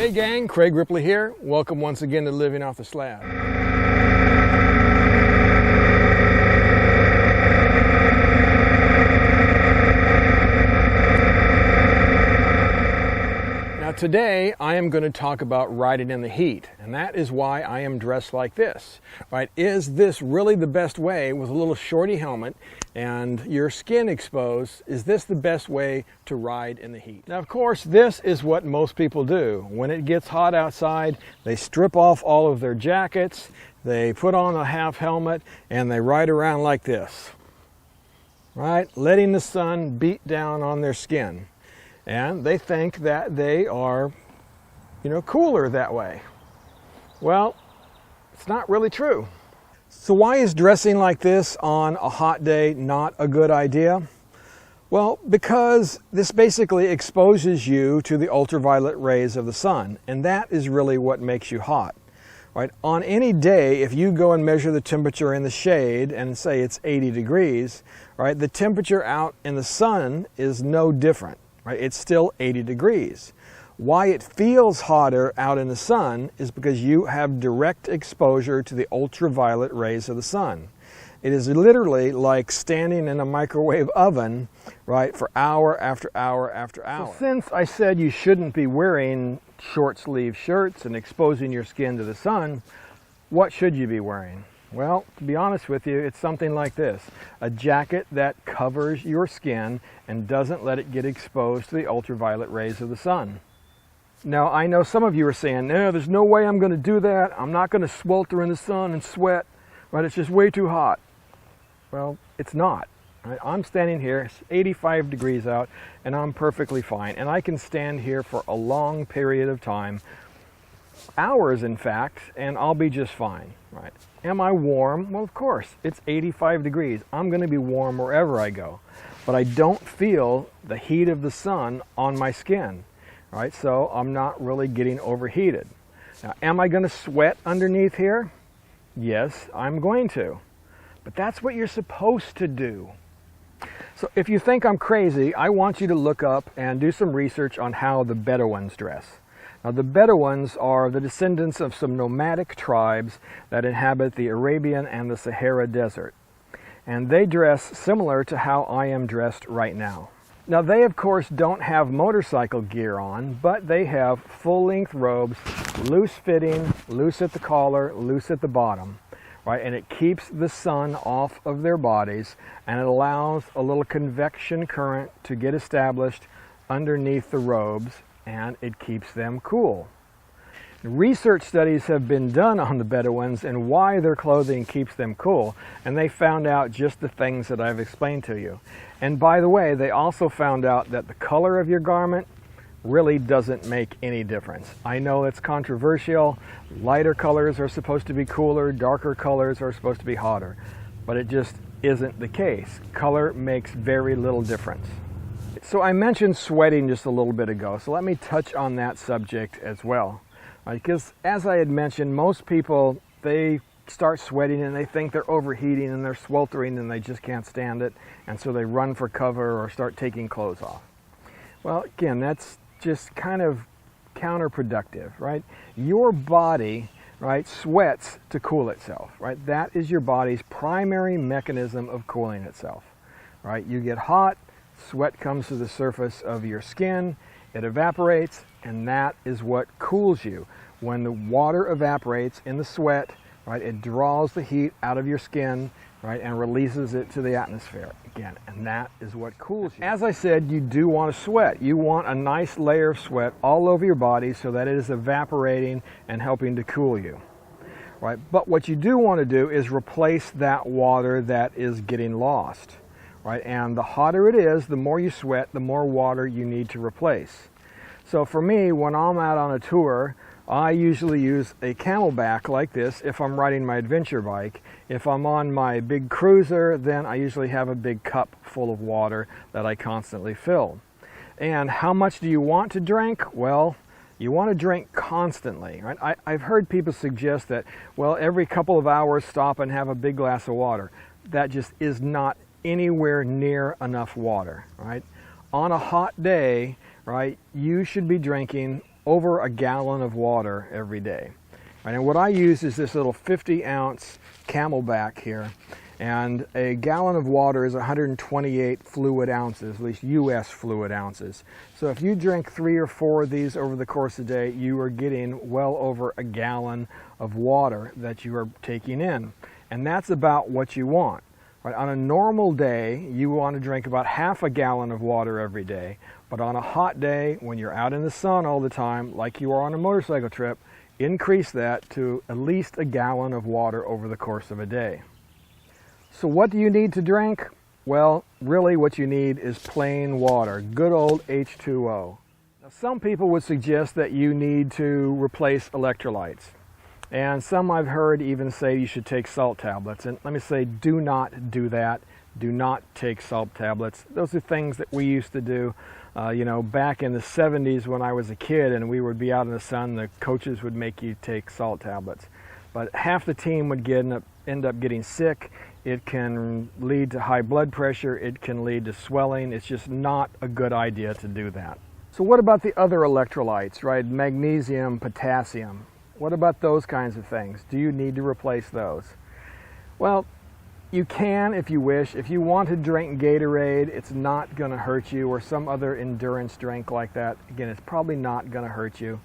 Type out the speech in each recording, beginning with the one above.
Hey gang, Craig Ripley here. Welcome once again to Living Off the Slab. Now today I am going to talk about riding in the heat, and that is why I am dressed like this. Right? Is this really the best way with a little shorty helmet and your skin exposed? Is this the best way to ride in the heat? Now of course this is what most people do. When it gets hot outside, they strip off all of their jackets, they put on a half helmet, and they ride around like this. Right? Letting the sun beat down on their skin. And they think that they are, cooler that way. Well, it's not really true. So why is dressing like this on a hot day not a good idea? Well, because this basically exposes you to the ultraviolet rays of the sun, and that is really what makes you hot. Right? On any day, if you go and measure the temperature in the shade and say it's 80 degrees, right, the temperature out in the sun is no different. Right? It's still 80 degrees. Why it feels hotter out in the sun is because you have direct exposure to the ultraviolet rays of the sun. It is literally like standing in a microwave oven, right, for hour after hour after hour. So since I said you shouldn't be wearing short sleeve shirts and exposing your skin to the sun, what should you be wearing? Well, to be honest with you, it's something like this. A jacket that covers your skin and doesn't let it get exposed to the ultraviolet rays of the sun. Now, I know some of you are saying, no, there's no way I'm going to do that. I'm not going to swelter in the sun and sweat. Right? It's just way too hot. Well, it's not. Right? I'm standing here, it's 85 degrees out, and I'm perfectly fine. And I can stand here for a long period of time, hours in fact, and I'll be just fine. Right? Am I warm? Well, of course, it's 85 degrees. I'm going to be warm wherever I go, but I don't feel the heat of the sun on my skin, right? So I'm not really getting overheated. Now, am I going to sweat underneath here? Yes, I'm going to, but that's what you're supposed to do. So if you think I'm crazy, I want you to look up and do some research on how the Bedouins dress. Now, the Bedouins are the descendants of some nomadic tribes that inhabit the Arabian and the Sahara Desert. And they dress similar to how I am dressed right now. Now, they of course don't have motorcycle gear on, but they have full-length robes, loose fitting, loose at the collar, loose at the bottom. Right? And it keeps the sun off of their bodies, and it allows a little convection current to get established underneath the robes, and it keeps them cool. Research studies have been done on the Bedouins and why their clothing keeps them cool, and they found out just the things that I've explained to you. And by the way, they also found out that the color of your garment really doesn't make any difference. I know it's controversial. Lighter colors are supposed to be cooler, darker colors are supposed to be hotter, but it just isn't the case. Color makes very little difference. So I mentioned sweating just a little bit ago, so let me touch on that subject as well. Because as I had mentioned, most people, they start sweating and they think they're overheating and they're sweltering and they just can't stand it, and so they run for cover or start taking clothes off. Well, again, that's just kind of counterproductive, right? Your body, right, sweats to cool itself, right? That is your body's primary mechanism of cooling itself, right? You get hot, sweat comes to the surface of your skin, it evaporates, and that is what cools you. When the water evaporates in the sweat, right, it draws the heat out of your skin, right, and releases it to the atmosphere again, and that is what cools you. As I said, you do want to sweat. You want a nice layer of sweat all over your body so that it is evaporating and helping to cool you. Right? But what you do want to do is replace that water that is getting lost. Right? And the hotter it is, the more you sweat, the more water you need to replace. So for me, when I'm out on a tour, I usually use a Camelback like this if I'm riding my adventure bike. If I'm on my big cruiser, then I usually have a big cup full of water that I constantly fill. And how much do you want to drink? Well, you want to drink constantly. Right? I've heard people suggest that, well, every couple of hours stop and have a big glass of water. That just is not anywhere near enough water. Right? On a hot day, right, you should be drinking over a gallon of water every day. Right, and what I use is this little 50-ounce Camelback here, and a gallon of water is 128 fluid ounces, at least U.S. fluid ounces. So if you drink 3 or 4 of these over the course of the day, you are getting well over a gallon of water that you are taking in. And that's about what you want. Right? On a normal day, you want to drink about half a gallon of water every day. But on a hot day, when you're out in the sun all the time, like you are on a motorcycle trip, increase that to at least a gallon of water over the course of a day. So what do you need to drink? Well, really what you need is plain water, good old H2O. Now, some people would suggest that you need to replace electrolytes. And some I've heard even say you should take salt tablets. And let me say, do not do that. Do not take salt tablets. Those are things that we used to do, you know, back in the 70s when I was a kid and we would be out in the sun, the coaches would make you take salt tablets. But half the team would end up getting sick. It can lead to high blood pressure. It can lead to swelling. It's just not a good idea to do that. So what about the other electrolytes, right? Magnesium, potassium. What about those kinds of things? Do you need to replace those? Well, you can if you wish. If you want to drink Gatorade, it's not going to hurt you, or some other endurance drink like that. Again, it's probably not going to hurt you.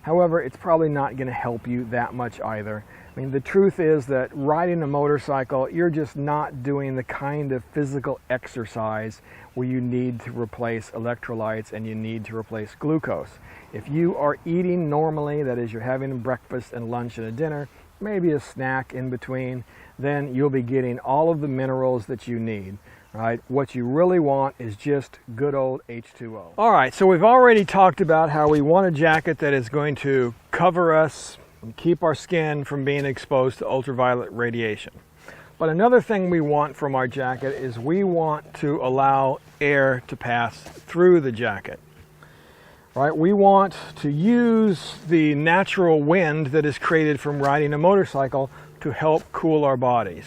However, it's probably not going to help you that much either. I mean, the truth is that riding a motorcycle, you're just not doing the kind of physical exercise where you need to replace electrolytes and you need to replace glucose. If you are eating normally, that is, you're having a breakfast and lunch and a dinner, maybe a snack in between, then you'll be getting all of the minerals that you need. Right? What you really want is just good old H2O. All right, so we've already talked about how we want a jacket that is going to cover us and keep our skin from being exposed to ultraviolet radiation. But another thing we want from our jacket is we want to allow air to pass through the jacket. Right? We want to use the natural wind that is created from riding a motorcycle to help cool our bodies.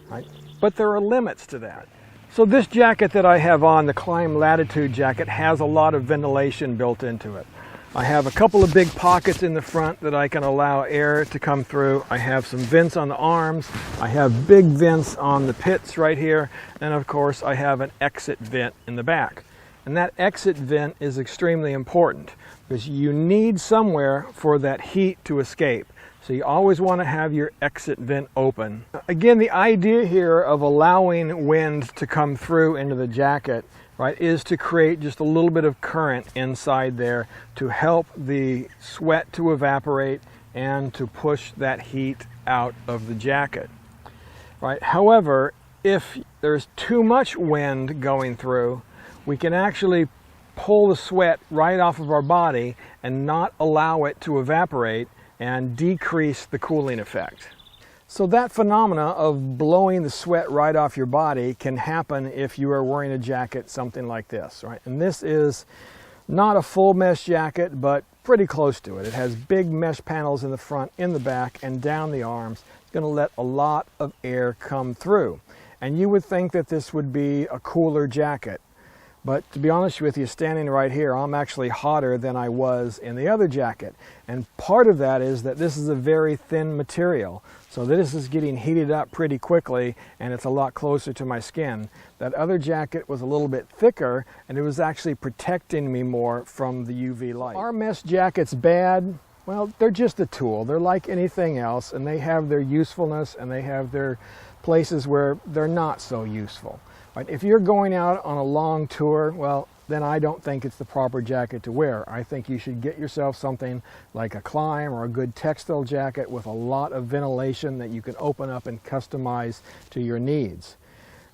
Right? But there are limits to that. So this jacket that I have on, the Climb Latitude jacket, has a lot of ventilation built into it. I have a couple of big pockets in the front that I can allow air to come through. I have some vents on the arms. I have big vents on the pits right here. And of course, I have an exit vent in the back. And that exit vent is extremely important because you need somewhere for that heat to escape. So you always want to have your exit vent open. Again, the idea here of allowing wind to come through into the jacket, right, is to create just a little bit of current inside there to help the sweat to evaporate and to push that heat out of the jacket. Right? However, if there's too much wind going through, we can actually pull the sweat right off of our body and not allow it to evaporate and decrease the cooling effect. So that phenomena of blowing the sweat right off your body can happen if you are wearing a jacket something like this, right? And this is not a full mesh jacket, but pretty close to it. It has big mesh panels in the front, in the back, and down the arms. It's going to let a lot of air come through. And you would think that this would be a cooler jacket. But to be honest with you, standing right here, I'm actually hotter than I was in the other jacket. And part of that is that this is a very thin material. So this is getting heated up pretty quickly and it's a lot closer to my skin. That other jacket was a little bit thicker and it was actually protecting me more from the UV light. Are mesh jackets bad? Well, they're just a tool. They're like anything else and they have their usefulness and they have their places where they're not so useful. Right, if you're going out on a long tour, well, then I don't think it's the proper jacket to wear. I think you should get yourself something like a Climb or a good textile jacket with a lot of ventilation that you can open up and customize to your needs.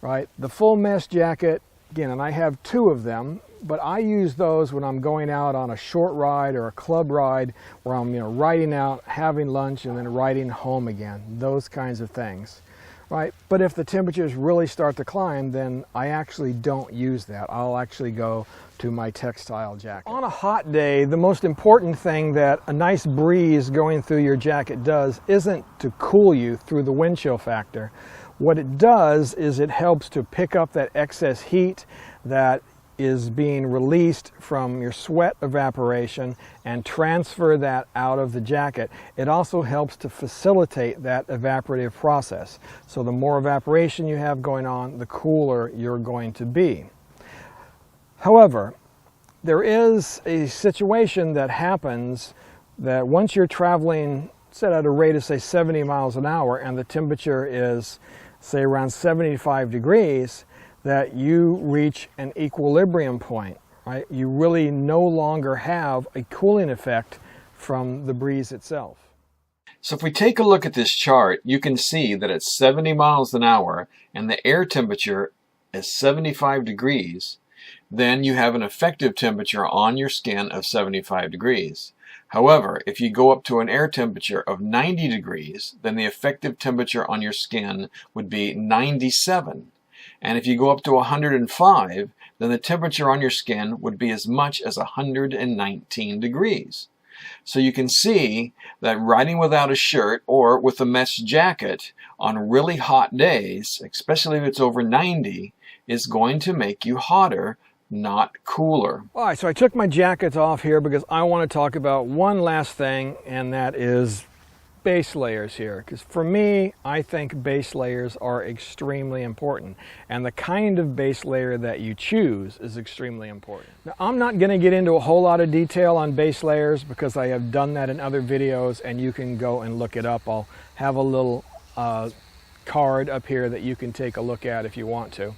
Right? The full mesh jacket, again, and I have 2 of them, but I use those when I'm going out on a short ride or a club ride where I'm, riding out, having lunch, and then riding home again. Those kinds of things. Right, but if the temperatures really start to climb, then I actually don't use that. I'll actually go to my textile jacket. On a hot day, the most important thing that a nice breeze going through your jacket does isn't to cool you through the wind chill factor. What it does is it helps to pick up that excess heat that is being released from your sweat evaporation and transfer that out of the jacket, it also helps to facilitate that evaporative process. So the more evaporation you have going on, the cooler you're going to be. However, there is a situation that happens that once you're traveling, say at a rate of say 70 miles an hour, and the temperature is say around 75 degrees, that you reach an equilibrium point, right? You really no longer have a cooling effect from the breeze itself. So if we take a look at this chart, you can see that at 70 miles an hour and the air temperature is 75 degrees, then you have an effective temperature on your skin of 75 degrees. However, if you go up to an air temperature of 90 degrees, then the effective temperature on your skin would be 97. And if you go up to 105, then the temperature on your skin would be as much as 119 degrees. So you can see that riding without a shirt or with a mesh jacket on really hot days, especially if it's over 90, is going to make you hotter, not cooler. All right, so I took my jackets off here because I want to talk about one last thing, and that is base layers here. Because for me, I think base layers are extremely important, and the kind of base layer that you choose is extremely important. Now, I'm not going to get into a whole lot of detail on base layers because I have done that in other videos, and you can go and look it up. I'll have a little card up here that you can take a look at if you want to.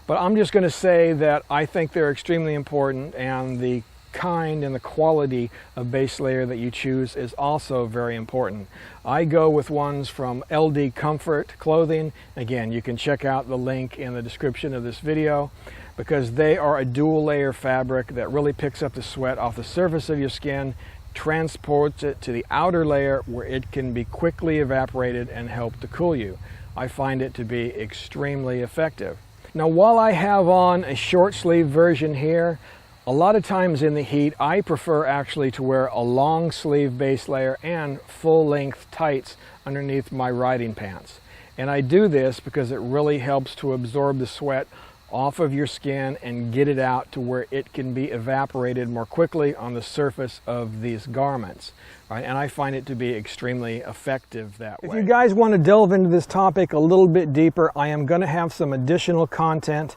But I'm just going to say that I think they're extremely important, and the kind and the quality of base layer that you choose is also very important. I go with ones from LD Comfort Clothing. Again, you can check out the link in the description of this video, because they are a dual layer fabric that really picks up the sweat off the surface of your skin, transports it to the outer layer where it can be quickly evaporated and help to cool you. I find it to be extremely effective. Now, while I have on a short sleeve version here, a lot of times in the heat, I prefer actually to wear a long sleeve base layer and full length tights underneath my riding pants. And I do this because it really helps to absorb the sweat off of your skin and get it out to where it can be evaporated more quickly on the surface of these garments. Right? And I find it to be extremely effective that way. If you guys want to delve into this topic a little bit deeper, I am going to have some additional content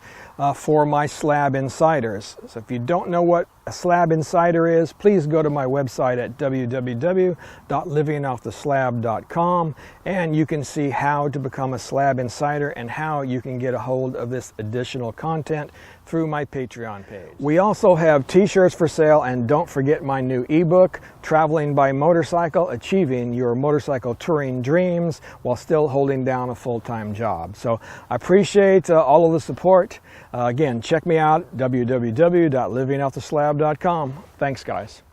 for my Slab Insiders. So if you don't know what a Slab Insider is, please go to my website at www.livingofftheslab.com, and you can see how to become a Slab Insider and how you can get a hold of this additional content through my Patreon page. We also have t-shirts for sale, and don't forget my new ebook, Traveling by Motorcycle, Achieving Your Motorcycle Touring Dreams while still holding down a full-time job. So I appreciate all of the support. Again, check me out, www.livingofftheslab.com. Thanks, guys.